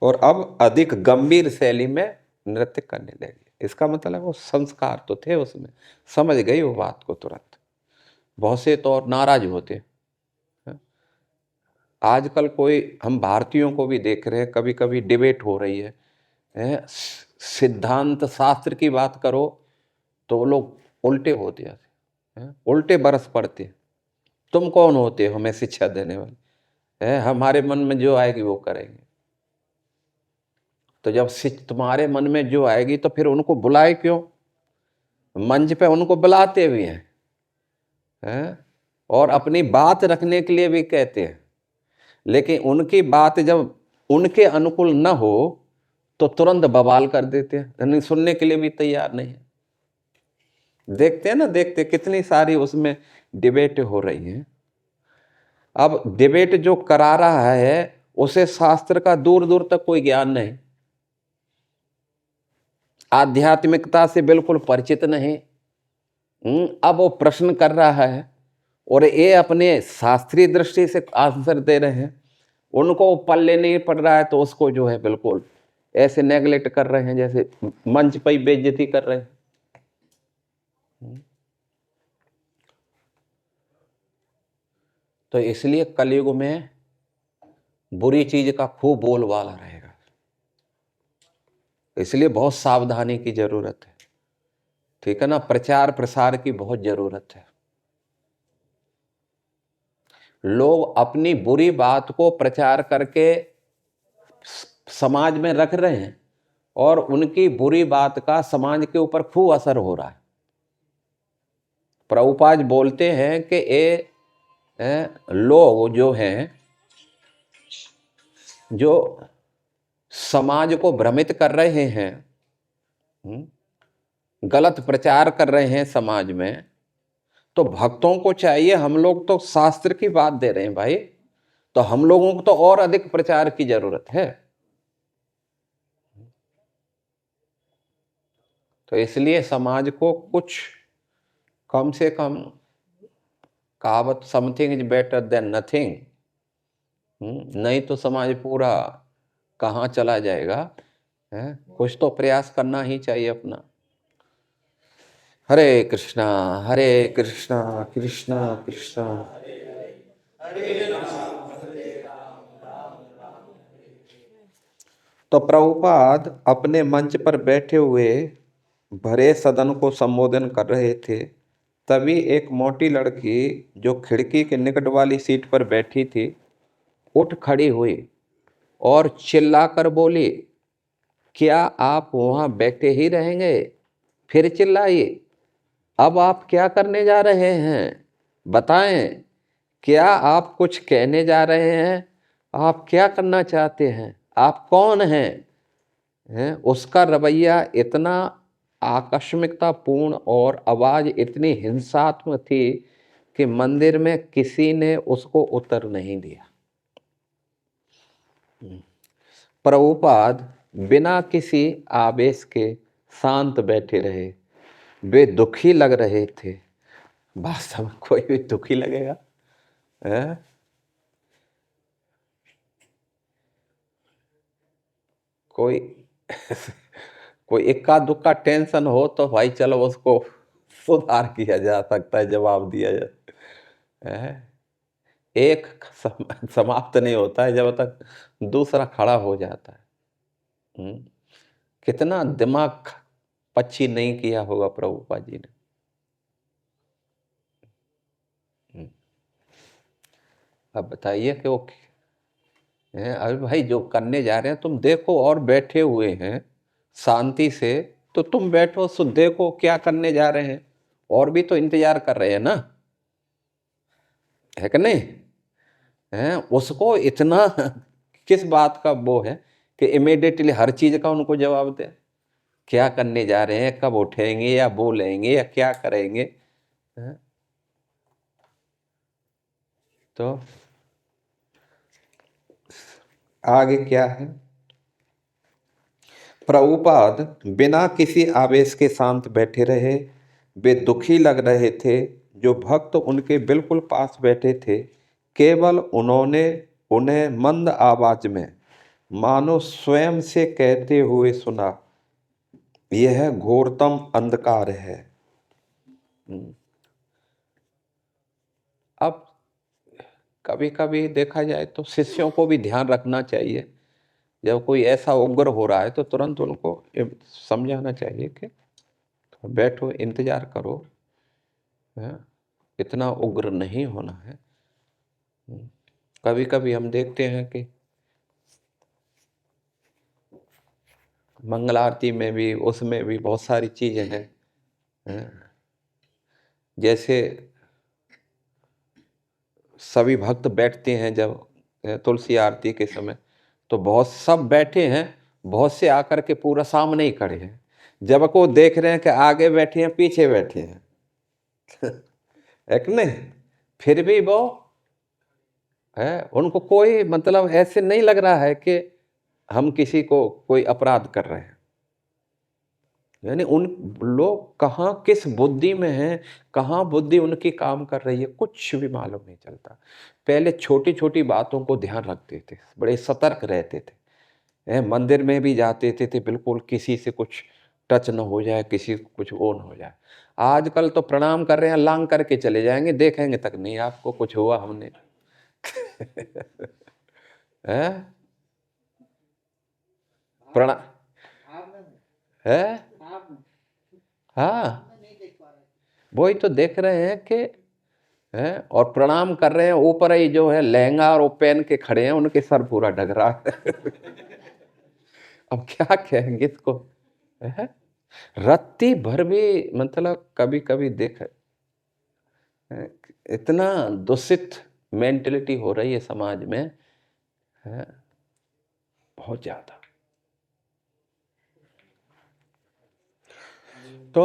और अब अधिक गंभीर शैली में नृत्य करने लगी। इसका मतलब वो संस्कार तो थे उसमें, समझ गई वो बात को तुरंत। बहुत से तो और नाराज होते हैं। आजकल कोई, हम भारतीयों को भी देख रहे हैं, कभी कभी डिबेट हो रही है, सिद्धांत शास्त्र की बात करो तो वो लोग उल्टे होते हैं, उल्टे बरस पड़ते हैं। तुम कौन होते हो हमें शिक्षा देने वाले? हमारे मन में जो आएगी वो करेंगे। तो जब तुम्हारे मन में जो आएगी तो फिर उनको बुलाए क्यों? मंच पे उनको बुलाते भी हैं और अपनी बात रखने के लिए भी कहते हैं, लेकिन उनकी बात जब उनके अनुकूल न हो तो तुरंत बवाल कर देते हैं, यानी सुनने के लिए भी तैयार नहीं है। देखते हैं ना, देखते कितनी सारी उसमें डिबेट हो रही हैं। अब डिबेट जो करा रहा है उसे शास्त्र का दूर दूर तक कोई ज्ञान नहीं, आध्यात्मिकता से बिल्कुल परिचित नहीं। अब वो प्रश्न कर रहा है और ये अपने शास्त्रीय दृष्टि से आंसर दे रहे हैं, उनको पल्ले नहीं पड़ रहा है तो उसको जो है बिल्कुल ऐसे नेगलेक्ट कर रहे हैं, जैसे मंच पर ही बेइज्जती कर रहे हैं। तो इसलिए कलयुग में बुरी चीज का खूब बोलबाला रहेगा, इसलिए बहुत सावधानी की जरूरत है। ठीक है ना, प्रचार प्रसार की बहुत जरूरत है। लोग अपनी बुरी बात को प्रचार करके समाज में रख रहे हैं और उनकी बुरी बात का समाज के ऊपर खूब असर हो रहा है। प्रभुपाद बोलते हैं कि ये लोग जो हैं, जो समाज को भ्रमित कर रहे हैं, गलत प्रचार कर रहे हैं समाज में, तो भक्तों को चाहिए, हम लोग तो शास्त्र की बात दे रहे हैं भाई, तो हम लोगों को तो और अधिक प्रचार की जरूरत है। तो इसलिए समाज को कुछ कम से कम, कहावत something is better than nothing, नहीं तो समाज पूरा कहाँ चला जाएगा। कुछ तो प्रयास करना ही चाहिए अपना। हरे कृष्णा कृष्णा कृष्णा। तो प्रभुपाद अपने मंच पर बैठे हुए भरे सदन को संबोधन कर रहे थे। तभी एक मोटी लड़की जो खिड़की के निकट वाली सीट पर बैठी थी उठ खड़ी हुई और चिल्लाकर बोली, क्या आप वहां बैठे ही रहेंगे? फिर चिल्लाई, अब आप क्या करने जा रहे हैं? बताएं, क्या आप कुछ कहने जा रहे हैं? आप क्या करना चाहते हैं? आप कौन हैं? उसका रवैया इतना आकस्मिकतापूर्ण और आवाज इतनी हिंसात्मक थी कि मंदिर में किसी ने उसको उत्तर नहीं दिया। प्रभुपाद बिना किसी आवेश के शांत बैठे रहे। वे दुखी लग रहे थे। वास्तव में कोई भी दुखी लगेगा? है? कोई कोई इक्का दुक्का टेंशन हो तो भाई चलो उसको सुधार किया जा सकता है, जवाब दिया जाए। एक समाप्त नहीं होता है जब तक दूसरा खड़ा हो जाता है। कितना दिमाग पच्ची नहीं किया होगा प्रभुपाद जी ने। अब बताइए कि वो अरे भाई जो करने जा रहे हैं तुम देखो, और बैठे हुए हैं शांति से, तो तुम बैठो सो देखो क्या करने जा रहे हैं, और भी तो इंतजार कर रहे हैं ना, है कि नहीं? है उसको इतना किस बात का वो है कि इमीडिएटली हर चीज का उनको जवाब दे। क्या करने जा रहे हैं, कब उठेंगे या बोलेंगे या क्या करेंगे? है? तो आगे क्या है? प्रभुपाद बिना किसी आवेश के शांत बैठे रहे। वे दुखी लग रहे थे। जो भक्त उनके बिल्कुल पास बैठे थे, केवल उन्होंने उन्हें मंद आवाज में मानो स्वयं से कहते हुए सुना, यह घोरतम अंधकार है। अब कभी कभी देखा जाए तो शिष्यों को भी ध्यान रखना चाहिए। जब कोई ऐसा उग्र हो रहा है तो तुरंत उनको समझाना चाहिए कि बैठो, इंतजार करो, इतना उग्र नहीं होना है। कभी कभी हम देखते हैं कि मंगल आरती में भी, उसमें भी बहुत सारी चीजें हैं। जैसे सभी भक्त बैठते हैं जब तुलसी आरती के समय, तो बहुत सब बैठे हैं, बहुत से आकर के पूरा सामने ही खड़े हैं। जब को देख रहे हैं कि आगे बैठे हैं, पीछे बैठे हैं एक नहीं, फिर भी वो है, उनको कोई मतलब ऐसे नहीं लग रहा है कि हम किसी को कोई अपराध कर रहे हैं। यानी उन लोग कहाँ किस बुद्धि में हैं, कहाँ बुद्धि उनकी काम कर रही है, कुछ भी मालूम नहीं चलता। पहले छोटी छोटी बातों को ध्यान रखते थे, बड़े सतर्क रहते थे। मंदिर में भी जाते थे बिल्कुल किसी से कुछ टच न हो जाए, किसी को कुछ वो न हो जाए। आजकल तो प्रणाम कर रहे हैं, लांग करके चले जाएंगे, देखेंगे तक नहीं आपको कुछ हुआ हमने है प्रणाम है। हाँ, वही तो देख रहे हैं कि है, और प्रणाम कर रहे हैं, ऊपर ही जो है लहंगा और वो पहन के खड़े हैं, उनके सर पूरा ढक रहा है अब क्या कहेंगे इसको, है? रत्ती भर भी मतलब कभी कभी देख, इतना दूषित मेंटलिटी हो रही है समाज में, है बहुत ज्यादा। तो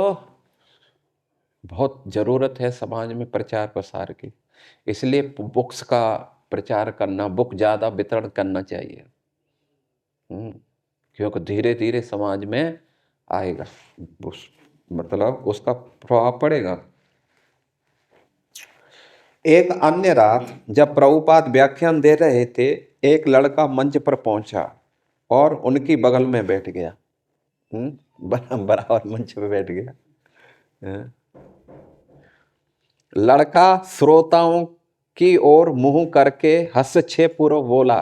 बहुत जरूरत है समाज में प्रचार प्रसार की, इसलिए बुक्स का प्रचार करना, बुक ज्यादा वितरण करना चाहिए। क्योंकि धीरे धीरे समाज में आएगा, मतलब उसका प्रभाव पड़ेगा। एक अन्य रात जब प्रभुपाद व्याख्यान दे रहे थे, एक लड़का मंच पर पहुंचा और उनकी बगल में बैठ गया। बराबर मंच पे बैठ गया। लड़का श्रोताओं की ओर मुंह करके हस्तक्षेप पूर्वक बोला,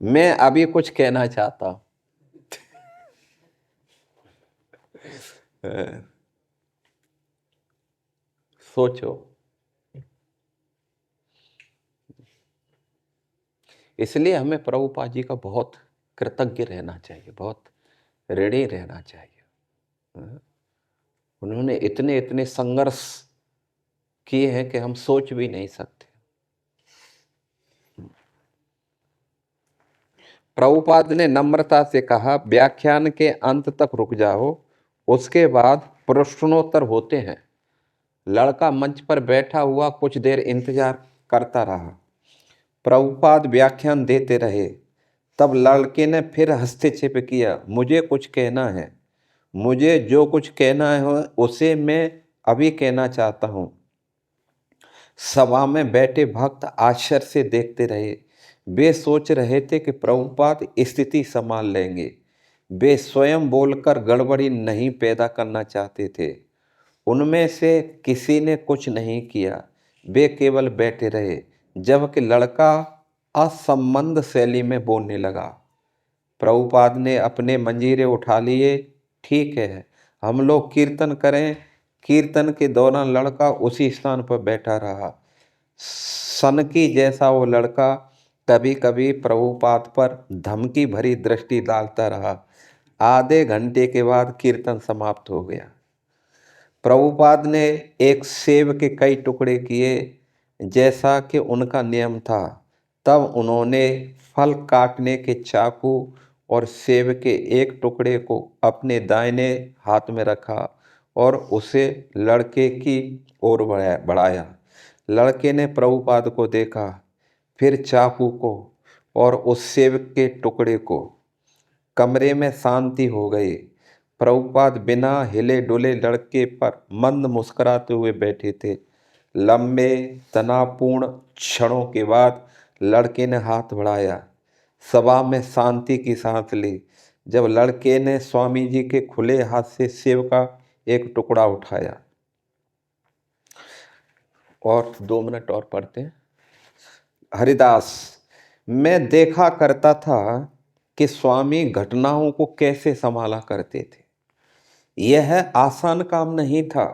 मैं अभी कुछ कहना चाहता हूं। सोचो, इसलिए हमें प्रभुपाद जी का बहुत कृतज्ञ रहना चाहिए, बहुत ऋणी रहना चाहिए। उन्होंने इतने इतने संघर्ष किए हैं कि हम सोच भी नहीं सकते। प्रभुपाद ने नम्रता से कहा, व्याख्यान के अंत तक रुक जाओ, उसके बाद प्रश्नोत्तर होते हैं। लड़का मंच पर बैठा हुआ कुछ देर इंतजार करता रहा। प्रभुपाद व्याख्यान देते रहे। तब लड़के ने फिर हस्तक्षेप किया, मुझे कुछ कहना है, मुझे जो कुछ कहना है उसे मैं अभी कहना चाहता हूं। सभा में बैठे भक्त आश्चर्य से देखते रहे। वे सोच रहे थे कि प्रभुपाद स्थिति संभाल लेंगे। वे स्वयं बोलकर गड़बड़ी नहीं पैदा करना चाहते थे। उनमें से किसी ने कुछ नहीं किया, वे केवल बैठे रहे, जबकि लड़का असंबद्ध शैली में बोलने लगा। प्रभुपाद ने अपने मंजीरे उठा लिए। ठीक है, हम लोग कीर्तन करें। कीर्तन के दौरान लड़का उसी स्थान पर बैठा रहा। सनकी जैसा वो लड़का कभी कभी प्रभुपाद पर धमकी भरी दृष्टि डालता रहा। आधे घंटे के बाद कीर्तन समाप्त हो गया। प्रभुपाद ने एक सेब के कई टुकड़े किए, जैसा कि उनका नियम था। तब उन्होंने फल काटने के चाकू और सेब के एक टुकड़े को अपने दाहिने हाथ में रखा और उसे लड़के की ओर बढ़ाया। लड़के ने प्रभुपाद को देखा, फिर चाकू को और उस सेब के टुकड़े को। कमरे में शांति हो गई। प्रभुपाद बिना हिले डुले लड़के पर मंद मुस्कुराते हुए बैठे थे। लंबे तनावपूर्ण क्षणों के बाद लड़के ने हाथ बढ़ाया। सभा में शांति की सांस ली। जब लड़के ने स्वामी जी के खुले हाथ से सेब का एक टुकड़ा उठाया। और 2 मिनट और पढ़ते हैं। हरिदास, मैं देखा करता था कि स्वामी घटनाओं को कैसे संभाला करते थे। यह आसान काम नहीं था।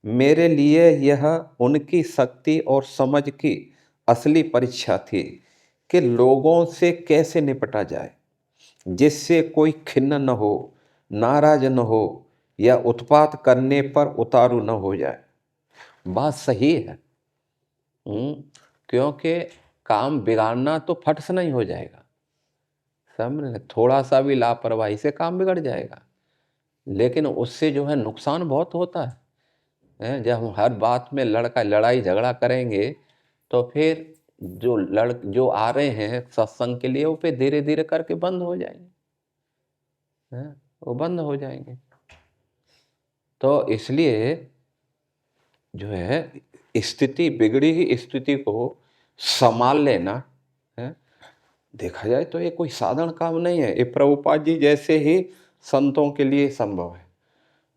मेरे लिए यह उनकी शक्ति और समझ की असली परीक्षा थी कि लोगों से कैसे निपटा जाए जिससे कोई खिन्न न हो, नाराज न हो या उत्पात करने पर उतारू न हो जाए। बात सही है। क्योंकि काम बिगाड़ना तो फट से नहीं हो जाएगा। समझ, थोड़ा सा भी लापरवाही से काम बिगड़ जाएगा, लेकिन उससे जो है नुकसान बहुत होता है। जब हम हर बात में लड़ाई झगड़ा करेंगे तो फिर जो आ रहे हैं सत्संग के लिए वो फिर धीरे धीरे करके बंद हो जाएंगे। वो बंद हो जाएंगे। तो इसलिए जो है स्थिति बिगड़ी ही स्थिति को संभाल लेना है, देखा जाए तो ये कोई साधारण काम नहीं है। ये प्रभुपाद जी जैसे ही संतों के लिए संभव है।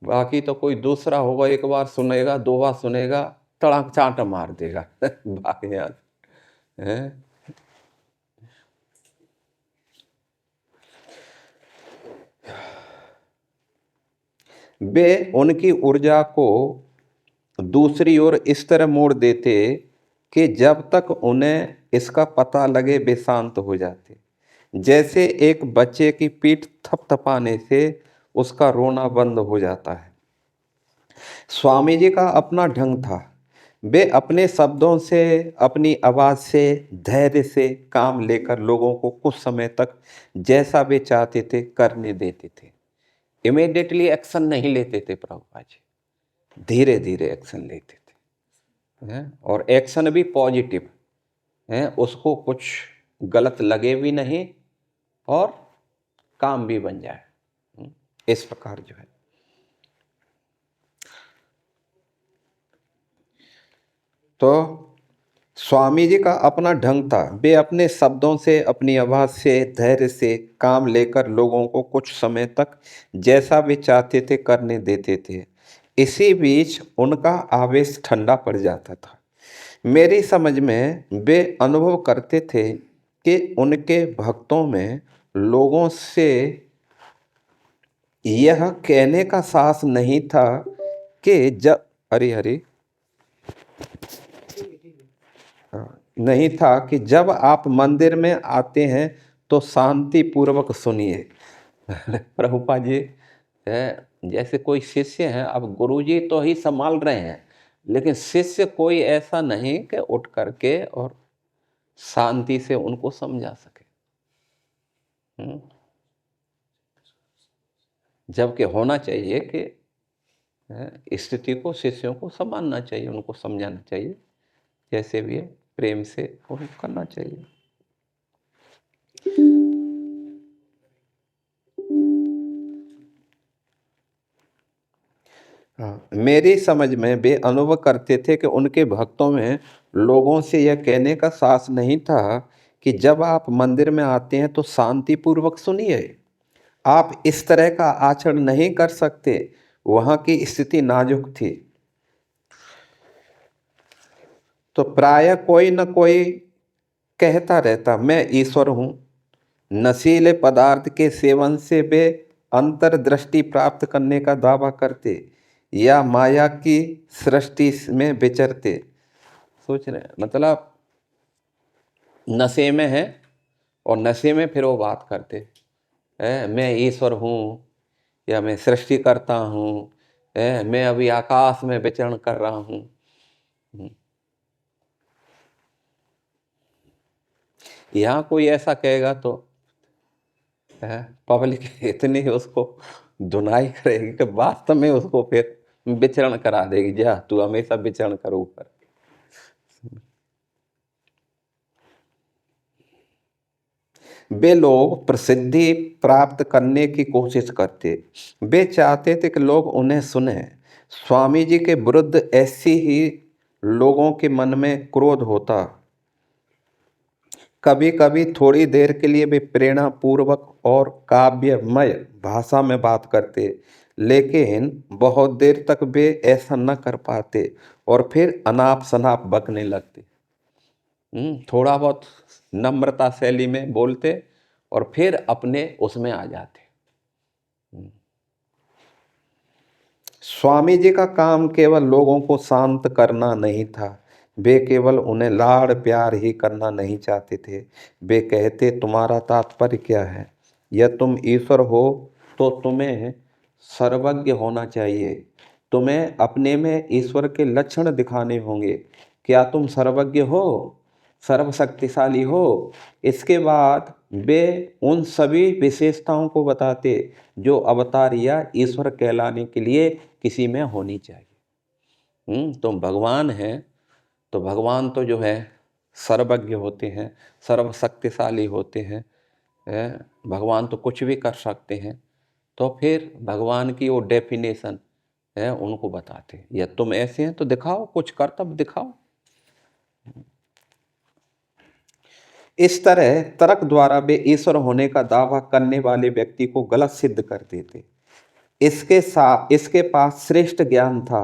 बाकी तो कोई दूसरा होगा, एक बार सुनेगा, 2 बार सुनेगा, तड़ाक चाट मार देगा। बाकी यार है। वे उनकी ऊर्जा को दूसरी ओर इस तरह मोड़ देते कि जब तक उन्हें इसका पता लगे वे शांत हो जाते। जैसे एक बच्चे की पीठ थपथपाने से उसका रोना बंद हो जाता है। स्वामी जी का अपना ढंग था। वे अपने शब्दों से, अपनी आवाज़ से, धैर्य से काम लेकर लोगों को कुछ समय तक जैसा वे चाहते थे करने देते थे। इमीडिएटली एक्शन नहीं लेते थे प्रभुपाद जी, धीरे धीरे एक्शन लेते थे। और एक्शन भी पॉजिटिव है, उसको कुछ गलत लगे भी नहीं और काम भी बन जाए। इस प्रकार जो है तो स्वामी जी का अपना ढंग था। वे अपने शब्दों से, अपनी आवाज़ से, धैर्य से काम लेकर लोगों को कुछ समय तक जैसा वे चाहते थे करने देते थे। इसी बीच उनका आवेश ठंडा पड़ जाता था। मेरी समझ में वे अनुभव करते थे कि उनके भक्तों में लोगों से यह कहने का साहस नहीं था कि जब हरी हरी नहीं था कि जब आप मंदिर में आते हैं तो शांति पूर्वक सुनिए। प्रभुपाद जी जैसे कोई शिष्य हैं, अब गुरुजी तो ही संभाल रहे हैं, लेकिन शिष्य कोई ऐसा नहीं कि उठ करके और शांति से उनको समझा सके। जबकि होना चाहिए कि स्थिति को, शिष्यों को संभालना चाहिए, उनको समझाना चाहिए, जैसे भी है प्रेम से उनको करना चाहिए। मेरी समझ में वे अनुभव करते थे कि उनके भक्तों में लोगों से यह कहने का साहस नहीं था कि जब आप मंदिर में आते हैं तो शांतिपूर्वक सुनिए। आप इस तरह का आचरण नहीं कर सकते। वहाँ की स्थिति नाजुक थी। तो प्रायः कोई न कोई कहता रहता, मैं ईश्वर हूँ। नशीले पदार्थ के सेवन से वे अंतर्दृष्टि प्राप्त करने का दावा करते या माया की सृष्टि में विचरते। सोच रहे हैं, मतलब नशे में है और नशे में फिर वो बात करते है, मैं ईश्वर हूँ या मैं सृष्टि करता हूँ, मैं अभी आकाश में विचरण कर रहा हूँ। यहाँ कोई ऐसा कहेगा तो पब्लिक इतनी उसको धुनाई करेगी कि वास्तव में उसको फिर विचरण करा देगी। जा तू हमेशा विचरण कर ऊपर। वे लोग प्रसिद्धि प्राप्त करने की कोशिश करते। वे चाहते थे कि लोग उन्हें सुने। स्वामी जी के विरुद्ध ऐसी ही लोगों के मन में क्रोध होता। कभी कभी थोड़ी देर के लिए वे प्रेरणा पूर्वक और काव्यमय भाषा में बात करते, लेकिन बहुत देर तक वे ऐसा न कर पाते और फिर अनाप शनाप बकने लगते। थोड़ा बहुत नम्रता शैली में बोलते और फिर अपने उसमें आ जाते। स्वामी जी का काम केवल लोगों को शांत करना नहीं था। वे केवल उन्हें लाड़ प्यार ही करना नहीं चाहते थे। वे कहते, तुम्हारा तात्पर्य क्या है? यह तुम ईश्वर हो तो तुम्हें सर्वज्ञ होना चाहिए। तुम्हें अपने में ईश्वर के लक्षण दिखाने होंगे। क्या तुम सर्वज्ञ हो, सर्वशक्तिशाली हो? इसके बाद वे उन सभी विशेषताओं को बताते जो अवतार या ईश्वर कहलाने के लिए किसी में होनी चाहिए। तो भगवान हैं तो भगवान तो जो है सर्वज्ञ होते हैं, सर्वशक्तिशाली होते हैं। भगवान तो कुछ भी कर सकते हैं। तो फिर भगवान की वो डेफिनेशन है उनको बताते हैं, या तुम ऐसे हैं तो दिखाओ, कुछ कर्तव्य दिखाओ। इस तरह तर्क द्वारा वे ईश्वर होने का दावा करने वाले व्यक्ति को गलत सिद्ध कर देते। इसके पास श्रेष्ठ ज्ञान था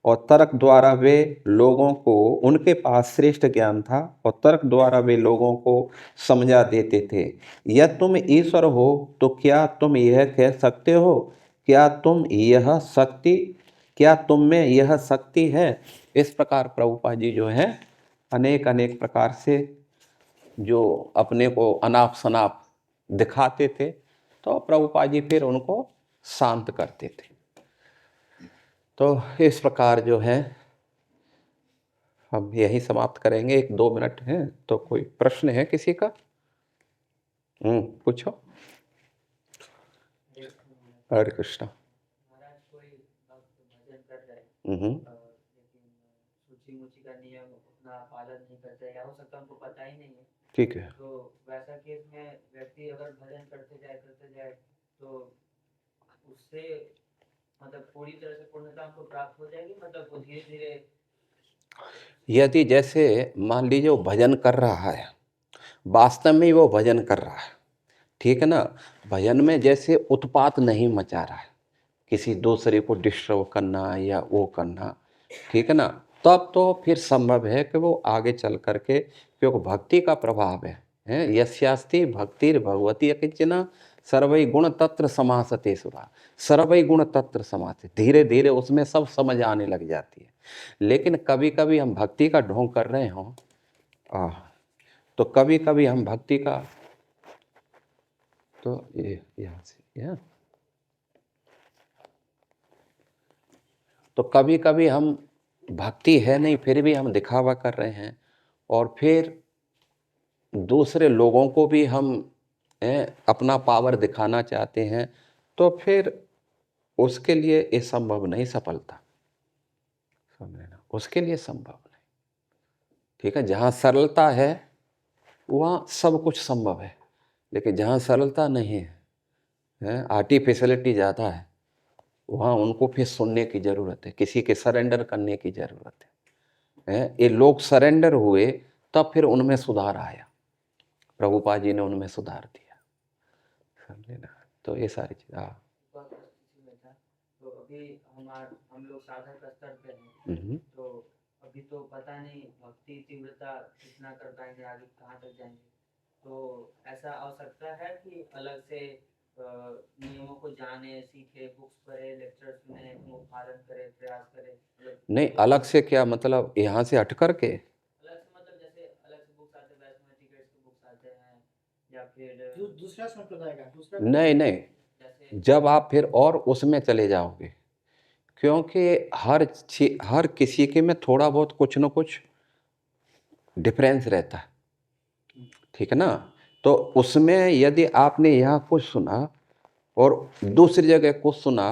और तर्क द्वारा वे लोगों को उनके पास श्रेष्ठ ज्ञान था और तर्क द्वारा वे लोगों को समझा देते थे। यह तुम ईश्वर हो तो क्या तुम यह कह सकते हो, क्या तुम में यह शक्ति है? इस प्रकार प्रभुपाद जी जो है अनेक अनेक प्रकार से जो अपने को अनाप शनाप दिखाते थे, तो प्रभुपाद जी फिर उनको शांत करते थे। तो इस प्रकार जो है हम यही समाप्त करेंगे। 1-2 मिनट हैं, तो कोई प्रश्न है किसी का? पूछो। हरे कृष्णा। महाराज, कोई भक्त भजन कर रहे हैं लेकिन सूची मुची का नियम उतना पालन नहीं करते, या हो सकता है उनको पता ही नहीं है। ठीक है। तो वैसा केस में व्यक्ति अगर भजन करते जाए तो उससे मतलब पूरी तरह से पूर्णता हमको प्राप्त हो जाएगी, मतलब वो धीरे धीरे। यदि जैसे मान लीजिए वो भजन कर रहा है, वास्तव में वो भजन कर रहा है, ठीक है ना, भजन में जैसे उत्पात नहीं मचा रहा है, किसी दूसरे को डिस्टर्ब करना या वो करना, ठीक है ना, तब तो फिर संभव है कि वो आगे चल करके, क्योंकि भक्ति का प्रभाव है यस्यास्ति भक्तिर भगवती किंचन सर्वै गुण तत्र समासते सुरा। सर्वै गुण तत्र समासते, धीरे धीरे उसमें सब समझ आने लग जाती है। लेकिन कभी कभी हम भक्ति का ढोंग कर रहे हों, तो कभी कभी हम भक्ति का, तो ये यहाँ से तो कभी कभी हम भक्ति है नहीं फिर भी हम दिखावा कर रहे हैं, और फिर दूसरे लोगों को भी हम अपना पावर दिखाना चाहते हैं, तो फिर उसके लिए ये संभव नहीं, सफलता समझ लेना, उसके लिए संभव नहीं। ठीक है, जहाँ सरलता है वहाँ सब कुछ संभव है, लेकिन जहाँ सरलता नहीं है, आर्टिफिशियलिटी ज़्यादा है, वहाँ उनको फिर सुनने की ज़रूरत है, किसी के सरेंडर करने की ज़रूरत है। ये लोग सरेंडर हुए तब फिर उनमें सुधार आया, प्रभुपाद जी ने उनमें सुधार दिया, समझे ना। तो ये सारी चीज़ तो अभी हम लोग साधक स्तर पे हैं, तो अभी तो पता नहीं भक्ति तीव्रता कितना कर पाएंगे, आगे कहाँ तक जाएंगे। तो ऐसा आवश्यकता है कि अलग से नियमों को जाने, सीखे, बुक्स पढ़े, लेक्चर सुने, पालन करे, प्रयास करे। नहीं, अलग से क्या मतलब, यहाँ से हट कर के अलग से मतलब जैसे अलग से बुक्स आते हैं, मैथमेटिक्स के बुक्स आते हैं, या फिर दूसरा संप्रदाय का नहीं, जब आप फिर और उसमें चले जाओगे, क्योंकि हर किसी के में थोड़ा बहुत कुछ न कुछ डिफरेंस रहता है, ठीक है ना। तो उसमें यदि आपने यहाँ कुछ सुना और दूसरी जगह कुछ सुना,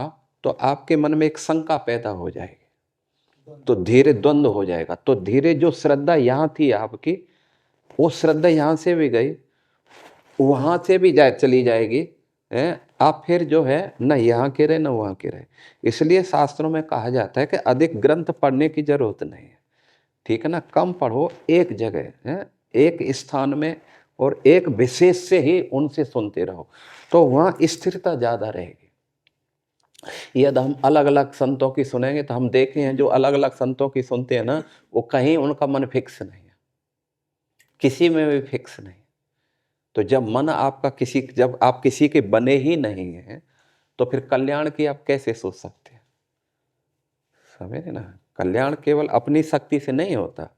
तो आपके मन में एक शंका पैदा हो जाएगी, तो धीरे द्वंद्व हो जाएगा, तो धीरे जो श्रद्धा यहाँ थी आपकी, वो श्रद्धा यहाँ से भी गई, वहाँ से भी चली जाएगी, आप फिर जो है न यहाँ के रहे न वहाँ के रहे। इसलिए शास्त्रों में कहा जाता है कि अधिक ग्रंथ पढ़ने की जरूरत नहीं है, ठीक है ना। कम पढ़ो, एक जगह एक स्थान में और एक विशेष से ही उनसे सुनते रहो, तो वहाँ स्थिरता ज़्यादा रहेगी। यदि हम अलग अलग संतों की सुनेंगे तो हम देखे हैं जो अलग अलग संतों की सुनते हैं ना, वो कहीं उनका मन फिक्स नहीं है, किसी में भी फिक्स नहीं। तो जब मन आपका जब आप किसी के बने ही नहीं हैं, तो फिर कल्याण की आप कैसे सोच सकते हैं? समझे ना, कल्याण केवल अपनी शक्ति से नहीं होता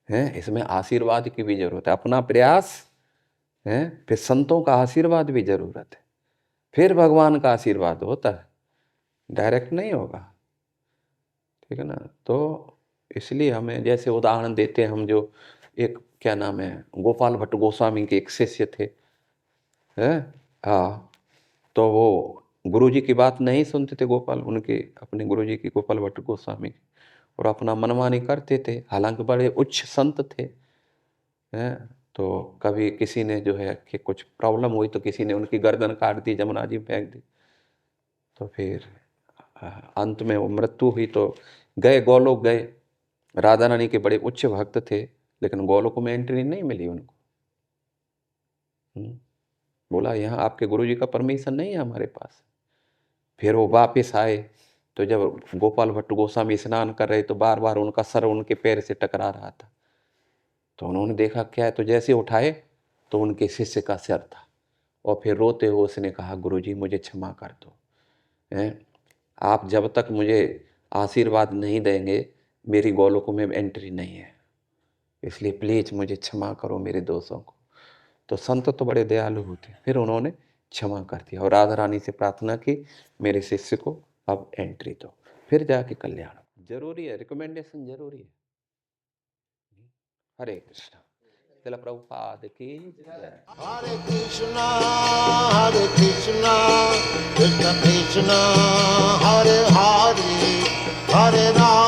है, इसमें आशीर्वाद की भी जरूरत है, अपना प्रयास है, फिर संतों का आशीर्वाद भी जरूरत है, फिर भगवान का आशीर्वाद होता है, डायरेक्ट नहीं होगा, ठीक है ना। तो इसलिए हमें जैसे उदाहरण देते हैं हम, जो एक क्या नाम है, गोपाल भट्ट गोस्वामी के एक शिष्य थे, हाँ, तो वो गुरुजी की बात नहीं सुनते थे, अपने गुरुजी की, गोपाल भट्ट गोस्वामी की, और अपना मनमानी करते थे, हालांकि बड़े उच्च संत थे, तो कभी किसी ने जो है कि कुछ प्रॉब्लम हुई तो किसी ने उनकी गर्दन काट दी, जमुना जी में फेंक दी, तो फिर अंत में वो मृत्यु हुई, तो गए गोलोक गए, राधा रानी के बड़े उच्च भक्त थे, लेकिन गोलोक में एंट्री नहीं मिली उनको। बोला यहाँ आपके गुरुजी का परमिशन नहीं है हमारे पास। फिर वो वापस आए, तो जब गोपाल भट्ट गोस्वामी स्नान कर रहे तो बार बार उनका सर उनके पैर से टकरा रहा था, तो उन्होंने देखा क्या है, तो जैसे उठाए तो उनके शिष्य का सिर था, और फिर रोते हुए उसने कहा, गुरुजी मुझे क्षमा कर दो, आप जब तक मुझे आशीर्वाद नहीं देंगे मेरी गोलोक में एंट्री नहीं है, इसलिए प्लीज मुझे क्षमा करो मेरे दोषों को। तो संत तो बड़े दयालु होते हैं, फिर उन्होंने क्षमा कर दिया और राधा रानी से प्रार्थना की, मेरे शिष्य को अब एंट्री दो, फिर जाके कल्याण। जरूरी है, रिकमेंडेशन जरूरी है। हरे कृष्णा। श्रील प्रभुपाद की जय। Hare Krishna, Hare Krishna, Krishna Krishna, Hare Hare, Hare Rama.